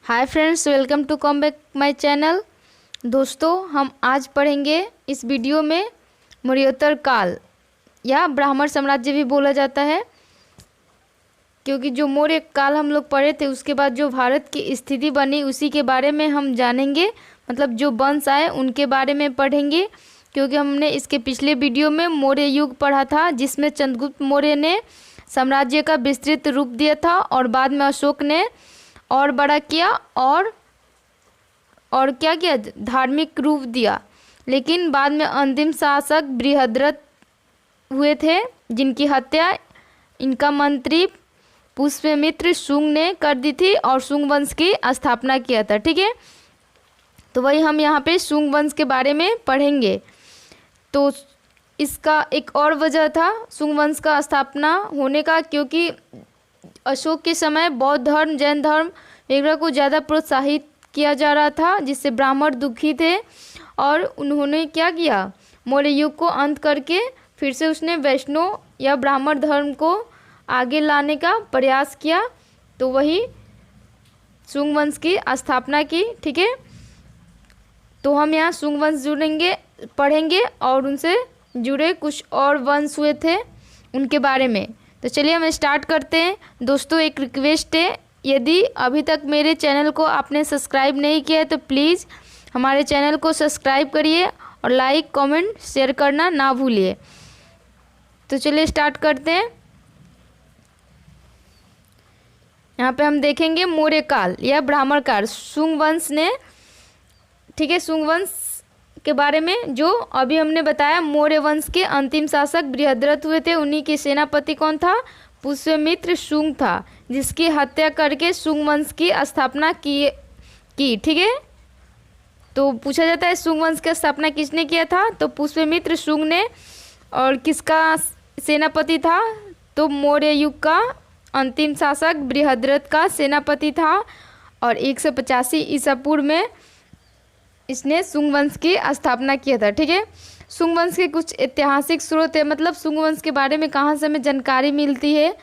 Hi friends, welcome to come back my channel. दोस्तों, हम आज पढ़ेंगे इस वीडियो में मौर्योत्तर काल या ब्राह्मण साम्राज्य भी बोला जाता है, क्योंकि जो मौर्य काल हम लोग पढ़े थे उसके बाद जो भारत की स्थिति बनी उसी के बारे में हम जानेंगे। मतलब जो वंश आए उनके बारे में पढ़ेंगे, क्योंकि हमने इसके पिछले वीडियो में मौर्य युग पढ़ा था जिसमें चंद्रगुप्त मौर्य ने साम्राज्य का विस्तृत रूप दिया था और बाद में अशोक ने और बड़ा किया और क्या किया, धार्मिक रूप दिया। लेकिन बाद में अंतिम शासक बृहद्रथ हुए थे जिनकी हत्या इनका मंत्री पुष्यमित्र शुंग ने कर दी थी और शुंग वंश की स्थापना किया था। ठीक है, तो वही हम यहाँ पे शुंग वंश के बारे में पढ़ेंगे। तो इसका एक और वजह था शुंग वंश का स्थापना होने का, क्योंकि अशोक के समय बौद्ध धर्म, जैन धर्म वगैरह को ज़्यादा प्रोत्साहित किया जा रहा था, जिससे ब्राह्मण दुखी थे और उन्होंने क्या किया, मौर्य युग को अंत करके फिर से उसने वैष्णव या ब्राह्मण धर्म को आगे लाने का प्रयास किया। तो वही शुंग वंश की स्थापना की। ठीक है, तो हम यहाँ शुंग वंश पढ़ेंगे और उनसे जुड़े कुछ और वंश हुए थे उनके बारे में। तो चलिए हम स्टार्ट करते हैं। दोस्तों, एक रिक्वेस्ट है, यदि अभी तक मेरे चैनल को आपने सब्सक्राइब नहीं किया है तो प्लीज़ हमारे चैनल को सब्सक्राइब करिए और लाइक, कमेंट, शेयर करना ना भूलिए। तो चलिए स्टार्ट करते हैं। यहाँ पे हम देखेंगे मौर्य काल या ब्राह्मण काल, शुंग वंश ने। ठीक है, शुंग वंश के बारे में जो अभी हमने बताया, मौर्य वंश के अंतिम शासक बृहद्रथ हुए थे। उन्हीं के सेनापति कौन था? पुष्यमित्र शुंग था, जिसकी हत्या करके शुंग वंश की स्थापना की। ठीक है, तो पूछा जाता है शुंग वंश की स्थापना किसने किया था? तो पुष्यमित्र शुंग ने। और किसका सेनापति था? तो मौर्य युग का अंतिम शासक बृहद्रथ का सेनापति था और 185 ईसा पूर्व में इसने शुंग वंश की स्थापना किया था। ठीक है, शुंग वंश के कुछ ऐतिहासिक स्रोत है, मतलब शुंग वंश के बारे में कहाँ से हमें जानकारी मिलती है।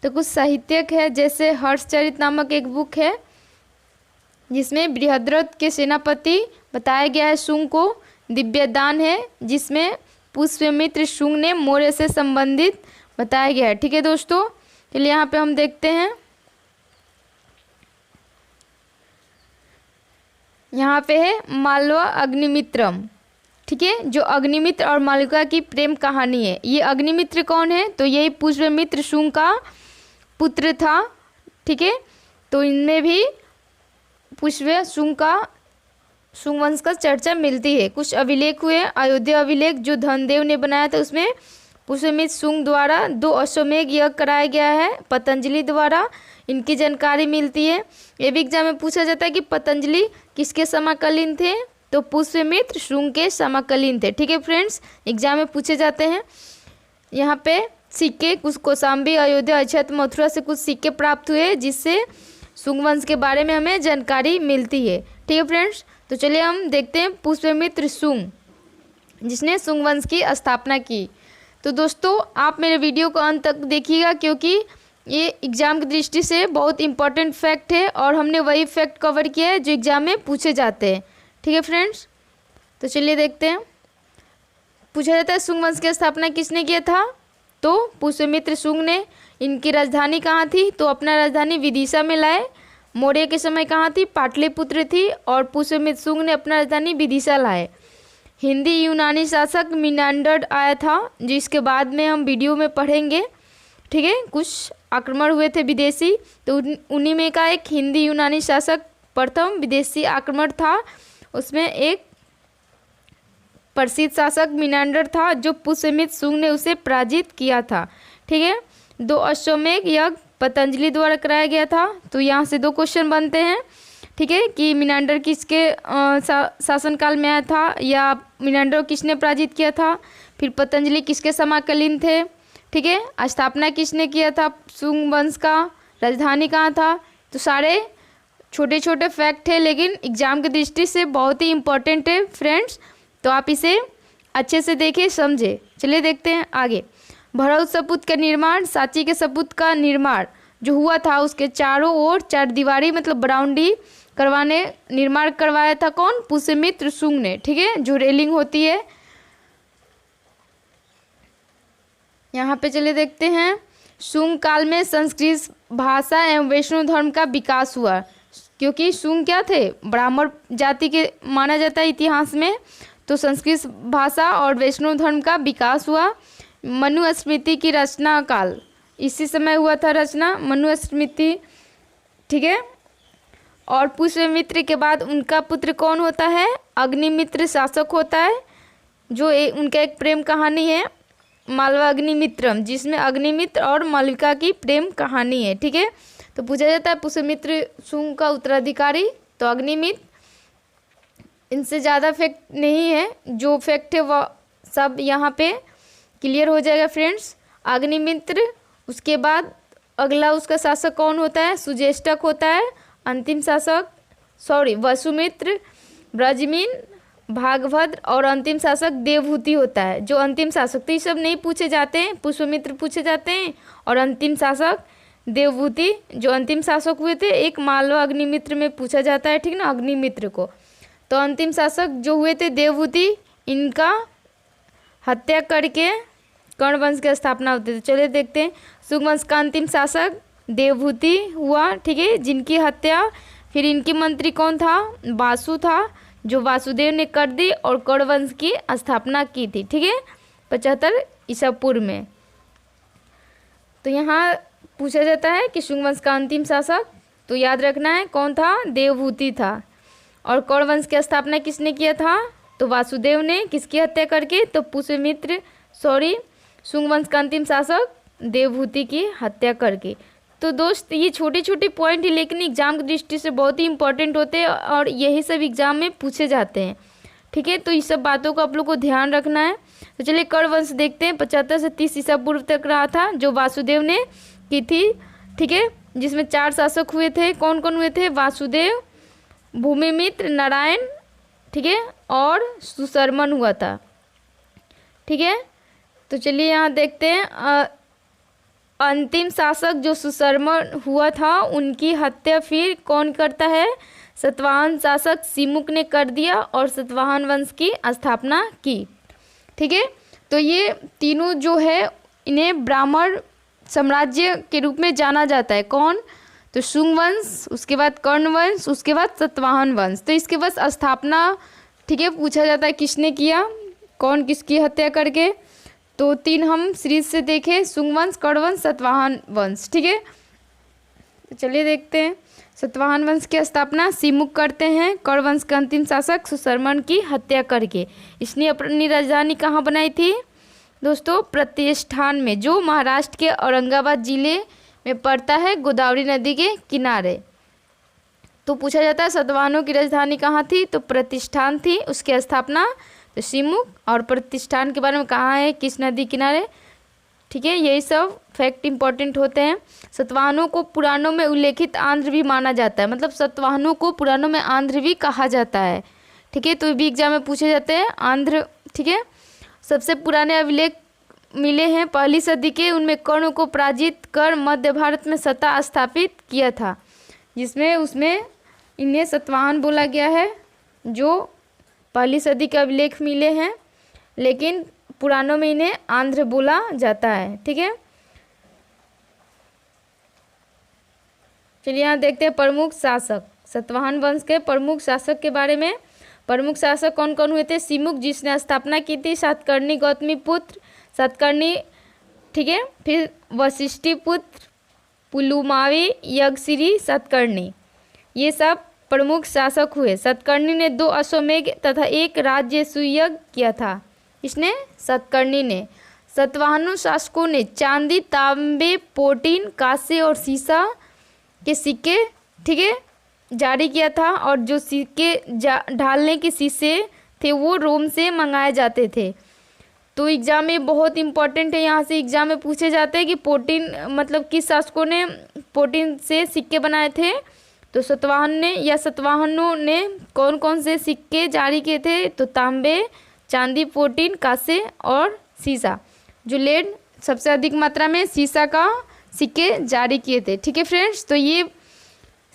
तो कुछ साहित्यक है, जैसे हर्षचरित नामक एक बुक है जिसमें बृहद्रथ के सेनापति बताया गया है शुंग को। दिव्यदान है जिसमें पुष्यमित्र शुंग ने मौर्य से संबंधित बताया गया है। ठीक है दोस्तों, चलिए यहाँ पे हम देखते हैं। यहाँ पे है मालवा अग्निमित्रम। ठीक है, जो अग्निमित्र और मालविका की प्रेम कहानी है। ये अग्निमित्र कौन है? तो यही पुष्यमित्र शुंग का पुत्र था। ठीक है, तो इनमें भी पुष्य शुंग वंश का चर्चा मिलती है। कुछ अभिलेख हुए, अयोध्या अभिलेख जो धनदेव ने बनाया था, उसमें पुष्यमित्र शुंग द्वारा 2 अश्वमेध यज्ञ कराया गया है पतंजलि द्वारा, इनकी जानकारी मिलती है। ये भी एग्जाम में पूछा जाता है कि पतंजलि किसके समकालीन थे? तो पुष्यमित्र शुंग के समकालीन थे। ठीक है फ्रेंड्स, एग्जाम में पूछे जाते हैं। यहाँ पे सिक्के, कुछ कौशाम्बी, अयोध्या, अक्षत, मथुरा से कुछ सिक्के प्राप्त हुए जिससे शुंग वंश के बारे में हमें जानकारी मिलती है। ठीक है फ्रेंड्स, तो चलिए हम देखते हैं पुष्यमित्र शुंग, जिसने शुंग वंश की स्थापना की। तो दोस्तों, आप मेरे वीडियो को अंत तक देखिएगा, क्योंकि ये एग्ज़ाम की दृष्टि से बहुत इंपॉर्टेंट फैक्ट है और हमने वही फैक्ट कवर किया है जो एग्ज़ाम में पूछे जाते हैं। ठीक है फ्रेंड्स, तो चलिए देखते हैं। पूछा जाता है शुंग वंश की स्थापना किसने किया था? तो पुष्यमित्र शुंग ने। इनकी राजधानी कहाँ थी? तो अपना राजधानी विदिशा में लाए। मौर्य के समय कहाँ थी? पाटलिपुत्र थी, और पुष्यमित्र शुंग ने अपना राजधानी विदिशा लाए। हिंदी यूनानी शासक मिनांडर आया था, जिसके बाद में हम वीडियो में पढ़ेंगे। ठीक है, कुछ आक्रमण हुए थे विदेशी, तो उन्हीं में का एक हिंदी यूनानी शासक प्रथम विदेशी आक्रमण था। उसमें एक प्रसिद्ध शासक मिनांडर था जो पुष्यमित्र शुंग ने उसे पराजित किया था। ठीक है, 2 अश्वमेध यज्ञ पतंजलि द्वारा कराया गया था। तो यहाँ से 2 क्वेश्चन बनते हैं। ठीक है, कि मिनांडर किसके शासनकाल में आया था, या मिनांडर किसने पराजित किया था, फिर पतंजलि किसके समकालीन थे। ठीक है, स्थापना किसने किया था शुंग वंश का, राजधानी कहाँ था। तो सारे छोटे छोटे फैक्ट है, लेकिन एग्जाम की दृष्टि से बहुत ही इम्पोर्टेंट है फ्रेंड्स, तो आप इसे अच्छे से देखें, समझे। चलिए देखते हैं आगे। भरौत सपूत का निर्माण, सांची के सपूत का निर्माण जो हुआ था उसके चारों ओर 4 दीवारी मतलब बाउंड्री निर्माण करवाया था कौन? पुष्यमित्र शुंग ने। ठीक है, जो रेलिंग होती है। यहाँ पे चलिए देखते हैं, शुंग काल में संस्कृत भाषा एवं वैष्णव धर्म का विकास हुआ। क्योंकि शुंग क्या थे? ब्राह्मण जाति के माना जाता है इतिहास में। तो संस्कृत भाषा और वैष्णव धर्म का विकास हुआ। मनुस्मृति की रचना काल, इसी समय हुआ था रचना मनुस्मृति। ठीक है, और पुष्यमित्र के बाद उनका पुत्र कौन होता है? अग्निमित्र शासक होता है, जो उनका एक प्रेम कहानी है मालवा अग्निमित्रम, जिसमें अग्निमित्र और मालविका की प्रेम कहानी है। ठीक है, तो पूछा जाता है पुष्यमित्र शुंग का उत्तराधिकारी तो अग्निमित्र। इनसे ज़्यादा फैक्ट नहीं है, जो फैक्ट है वह सब यहाँ पे क्लियर हो जाएगा फ्रेंड्स। अग्निमित्र, उसके बाद अगला उसका शासक कौन होता है? सुज्येष्ठक होता है। अंतिम शासक वसुमित्र, ब्रजमीन, भागभद्र और अंतिम शासक देवहूति होता है। जो अंतिम शासक, तो ये सब नहीं पूछे जाते हैं, पुष्यमित्र पूछे जाते हैं और अंतिम शासक देवहूति जो अंतिम शासक हुए थे, एक मालवा अग्निमित्र में पूछा जाता है। ठीक ना, अग्निमित्र को। तो अंतिम शासक जो हुए थे देवहूति, इनका हत्या करके कर्ण वंश की स्थापना होती थी। चलिए देखते हैं, शुंग वंश का अंतिम शासक देवहूति हुआ। ठीक है, जिनकी हत्या फिर इनके मंत्री कौन था? वासु था, जो वासुदेव ने कर दी और कर्ण वंश की स्थापना की थी। ठीक है, 75 ईसा पूर्व में। तो यहाँ पूछा जाता है कि शुंग वंश का अंतिम शासक, तो याद रखना है कौन था? देवहूति था। और कर्ण वंश की स्थापना किसने किया था? तो वासुदेव ने। किसकी हत्या करके? तो पुष्यमित्र शुंग वंश का अंतिम शासक देवहूति की हत्या करके। तो दोस्त, ये छोटे छोटे पॉइंट ही लेकिन एग्जाम की दृष्टि से बहुत ही इंपॉर्टेंट होते हैं और यही सब एग्जाम में पूछे जाते हैं। ठीक है, तो ये सब बातों को आप लोग को ध्यान रखना है। तो चलिए कर्ण वंश देखते हैं। 75 से 30 ईसा पूर्व तक रहा था, जो वासुदेव ने की थी। ठीक है, जिसमें 4 शासक हुए थे। कौन कौन हुए थे? वासुदेव, भूमिमित्र, नारायण, ठीक है, और सुशर्मन हुआ था। ठीक है, तो चलिए यहाँ देखते हैं, अंतिम शासक जो सुशर्मन हुआ था, उनकी हत्या फिर कौन करता है? सतवाहन शासक सिमुक ने कर दिया और सतवाहन वंश की स्थापना की। ठीक है, तो ये तीनों जो है, इन्हें ब्राह्मण साम्राज्य के रूप में जाना जाता है। कौन? तो शुंग वंश, उसके बाद कर्ण वंश, उसके बाद सतवाहन वंश। तो इसके बस स्थापना, ठीक है, पूछा जाता है किसने किया, कौन किसकी हत्या करके। तो 3 हम सीरीज से देखें, शुंग वंश, कर्ण वंश, सतवाहन वंश। ठीक है, तो चलिए देखते हैं। सतवाहन वंश की स्थापना सिमुक करते हैं, कर्ण वंश का अंतिम शासक सुशर्मन की हत्या करके। इसने अपनी राजधानी कहाँ बनाई थी दोस्तों? प्रतिष्ठान में, जो महाराष्ट्र के औरंगाबाद जिले में पड़ता है, गोदावरी नदी के किनारे। तो पूछा जाता है सतवाहनों की राजधानी कहाँ थी? तो प्रतिष्ठान थी। उसकी स्थापना तो सिमुक, और प्रतिष्ठान के बारे में कहाँ है, किस नदी किनारे। ठीक है, यही सब फैक्ट इंपॉर्टेंट होते हैं। सतवाहनों को पुराणों में उल्लेखित आंध्र भी माना जाता है, मतलब सतवाहनों को पुराणों में आंध्र भी कहा जाता है। ठीक है, तो भी एग्जाम में पूछे जाते हैं आंध्र। ठीक है, सबसे पुराने अभिलेख मिले हैं 1ली सदी के, उनमें कर्ण को पराजित कर मध्य भारत में सत्ता स्थापित किया था, जिसमें उसमें इन्हें सतवाहन बोला गया है। जो 1ली सदी के अभिलेख मिले हैं, लेकिन पुराणों में इन्हें आंध्र बोला जाता है। ठीक है, चलिए यहाँ देखते हैं प्रमुख शासक, सतवाहन वंश के प्रमुख शासक के बारे में। प्रमुख शासक कौन कौन हुए थे? सिमुक, जिसने स्थापना की थी, सातकर्णी गौतमी पुत्र सातकर्णी। ठीक है, फिर वशिष्ठी पुत्र पुलुमावी यज्ञश्री सातकर्णी, ये सब प्रमुख शासक हुए। सातकर्णी ने 2 अश्वमेध तथा 1 राज्यसूय यज्ञ किया था। इसने सातकर्णी ने। सतवाहनों शासकों ने चांदी, तांबे, पोटीन, कांसे और सीसा के सिक्के, ठीक है, जारी किया था। और जो सिक्के ढालने के शीशे थे वो रोम से मंगाए जाते थे। तो एग्जाम में बहुत इंपॉर्टेंट है, यहाँ से एग्जाम में पूछे जाते हैं कि पोटीन मतलब किस शासकों ने पोटीन से सिक्के बनाए थे। तो सतवाहन ने या सतवाहनों ने कौन कौन से सिक्के जारी किए थे? तो तांबे, चांदी, पोटीन, कांसे और सीसा। जो लेड सबसे अधिक मात्रा में सीसा का सिक्के जारी किए थे। ठीक है फ्रेंड्स, तो ये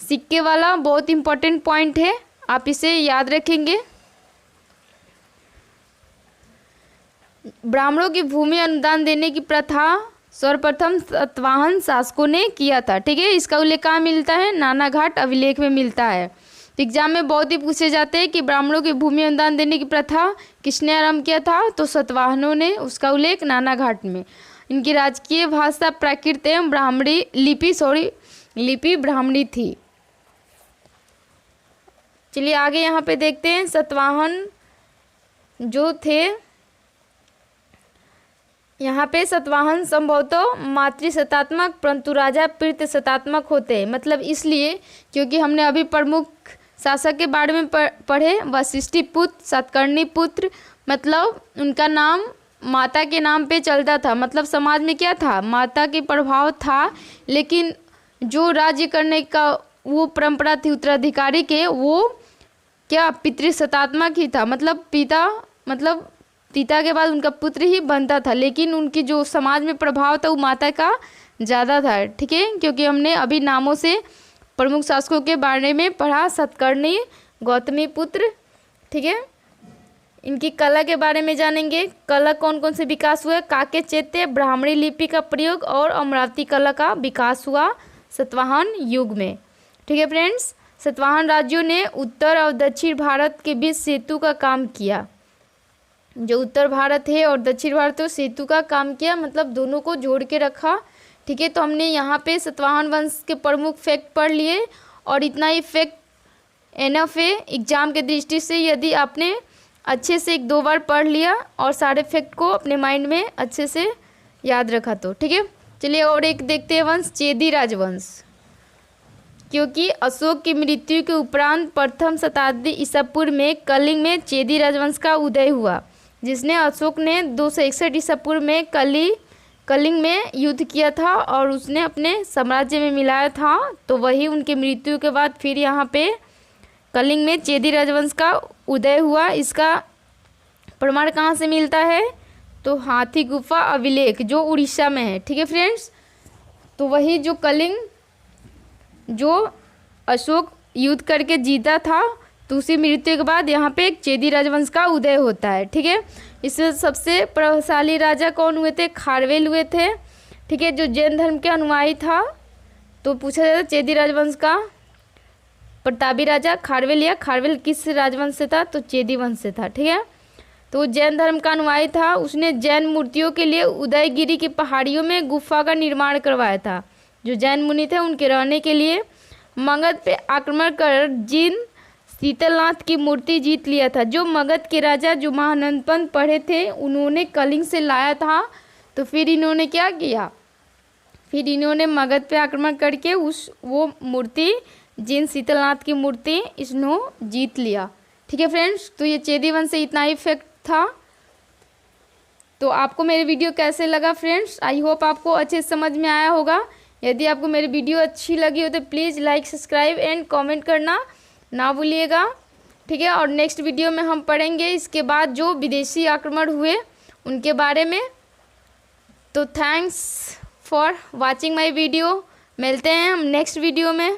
सिक्के वाला बहुत इम्पोर्टेंट पॉइंट है, आप इसे याद रखेंगे। ब्राह्मणों की भूमि अनुदान देने की प्रथा सर्वप्रथम सातवाहन शासकों ने किया था। ठीक है, इसका उल्लेख कहाँ मिलता है? नानाघाट अभिलेख में मिलता है। तो एग्जाम में बहुत ही पूछे जाते हैं कि ब्राह्मणों की भूमि अनुदान देने की प्रथा किसने आरंभ किया था? तो सातवाहनों ने, उसका उल्लेख नानाघाट में। इनकी राजकीय भाषा प्राकृत एवं ब्राह्मणी लिपि ब्राह्मणी थी। चलिए आगे यहाँ पे देखते हैं। सातवाहन जो थे, यहाँ पे सातवाहन संभवतः मातृशतात्मक परंतु राजा पितृशतात्मक होते हैं। मतलब इसलिए क्योंकि हमने अभी प्रमुख शासक के बारे में पढ़े, वशिष्ठिपुत्र, सातकर्णी पुत्र, मतलब उनका नाम माता के नाम पे चलता था। मतलब समाज में क्या था? माता के प्रभाव था, लेकिन जो राज्य करने का वो परंपरा थी उत्तराधिकारी के, वो क्या पितृशतात्मक ही था। मतलब पिता के बाद उनका पुत्र ही बनता था, लेकिन उनकी जो समाज में प्रभाव था वो माता का ज़्यादा था। ठीक है, क्योंकि हमने अभी नामों से प्रमुख शासकों के बारे में पढ़ा, सातकर्णी, गौतमी पुत्र। ठीक है, इनकी कला के बारे में जानेंगे। कला कौन कौन से विकास हुए? काके चैत्य, ब्राह्मणी लिपि का प्रयोग और अमरावती कला का विकास हुआ सातवाहन युग में। ठीक है फ्रेंड्स, सातवाहन राज्यों ने उत्तर और दक्षिण भारत के बीच सेतु का काम किया। जो उत्तर भारत है और दक्षिण भारत है सेतु का काम किया, मतलब दोनों को जोड़ के रखा। ठीक है, तो हमने यहाँ पे सातवाहन वंश के प्रमुख फैक्ट पढ़ लिए, और इतना ही फैक्ट एनफ है एग्जाम के दृष्टि से। यदि आपने अच्छे से 1-2 बार पढ़ लिया और सारे फैक्ट को अपने माइंड में अच्छे से याद रखा तो ठीक है। चलिए और एक देखते हैं वंश, चेदी राजवंश। क्योंकि अशोक की मृत्यु के उपरांत प्रथम शताब्दी ईसा पूर्व में कलिंग में चेदी राजवंश का उदय हुआ, जिसने अशोक ने 261 ईसा पूर्व में कलिंग में युद्ध किया था और उसने अपने साम्राज्य में मिलाया था। तो वही उनके मृत्यु के बाद फिर यहाँ पे कलिंग में चेदी राजवंश का उदय हुआ। इसका प्रमाण कहाँ से मिलता है? तो हाथी गुफा अभिलेख जो उड़ीसा में है। ठीक है फ्रेंड्स, तो वही जो कलिंग जो अशोक युद्ध करके जीता था, तो उसी मृत्यु के बाद यहाँ पे एक चेदी राजवंश का उदय होता है। ठीक है, इसमें सबसे प्रभावशाली राजा कौन हुए थे? खारवेल हुए थे। ठीक है, जो जैन धर्म के अनुयायी था। तो पूछा जाता चेदी राजवंश का प्रतापी राजा खारवेल, या खारवेल किस राजवंश से था? तो चेदी वंश से था। ठीक है, तो जैन धर्म का अनुयायी था। उसने जैन मूर्तियों के लिए उदयगिरी की पहाड़ियों में गुफा का निर्माण करवाया था। जो जैन मुनि थे उनके रहने के लिए मगध पे आक्रमण कर जिन शीतलनाथ की मूर्ति जीत लिया था। जो मगध के राजा जो महानंदपंथ पढ़े थे, उन्होंने कलिंग से लाया था। तो फिर इन्होंने क्या किया? फिर इन्होंने मगध पे आक्रमण करके वो मूर्ति जिन शीतलनाथ की मूर्ति इसने जीत लिया। ठीक है फ्रेंड्स, तो ये चेदी वंश से इतना ही फैक्ट था। तो आपको मेरी वीडियो कैसे लगा फ्रेंड्स? आई होप आपको अच्छे समझ में आया होगा। यदि आपको मेरी वीडियो अच्छी लगी हो तो please like, subscribe and comment करना ना भूलिएगा। ठीक है, और नेक्स्ट वीडियो में हम पढ़ेंगे इसके बाद जो विदेशी आक्रमण हुए उनके बारे में। तो thanks for watching my video. मिलते हैं हम नेक्स्ट वीडियो में।